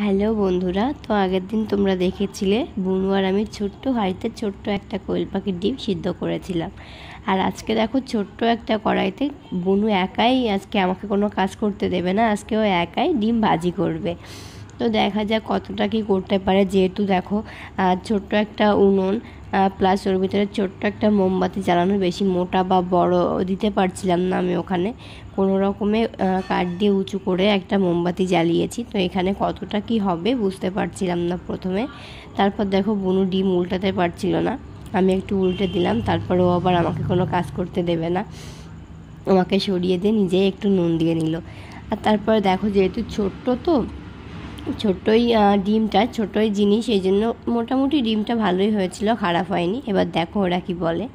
Hello বন্ধুরা, তো আগের দিন তোমরা দেখেছিলে বুনু আর আমি ছোট্ট হাঁড়িতে ছোট্ট একটা কোয়েল পাখির ডিম সিদ্ধ করেছিলাম। আর আজকে দেখো ছোট্ট একটা কড়াইতে বুনু একাই আজকে আমাকে কোনো কাজ করতে দেবে না, আজকে ও একাই ডিম ভাজি করবে। তো দেখা যাক কতটা কি করতে পারে। যেহেতু দেখো ছোট্ট একটা উনুন প্লাস ওর ভিতরে ছোট্ট একটা মোমবাতি জ্বালানো, বেশি মোটা বা বড় দিতে পারছিলাম না আমি, ওখানে কোনো রকমে কাঠ দিয়ে উঁচু করে একটা মোমবাতি জ্বালিয়েছি। তো এখানে কতটা কি হবে বুঝতে পারছিলাম না প্রথমে। তারপর দেখো বুনু ডিম উল্টাতে পারছিল না, আমি একটু উল্টে দিলাম, তারপরে ও আবার আমাকে কোনো কাজ করতে দেবে না, আমাকে সরিয়ে দিয়ে নিজেই একটু নুন দিয়ে নিল। আর তারপরে দেখো যেহেতু ছোট্টই ছোট্টই জিনিস, এই জন্য মোটামুটি ডিমটা ভালোই হয়েছিল, খারাপ হয়নি। এবার দেখো ওরা কি বলে।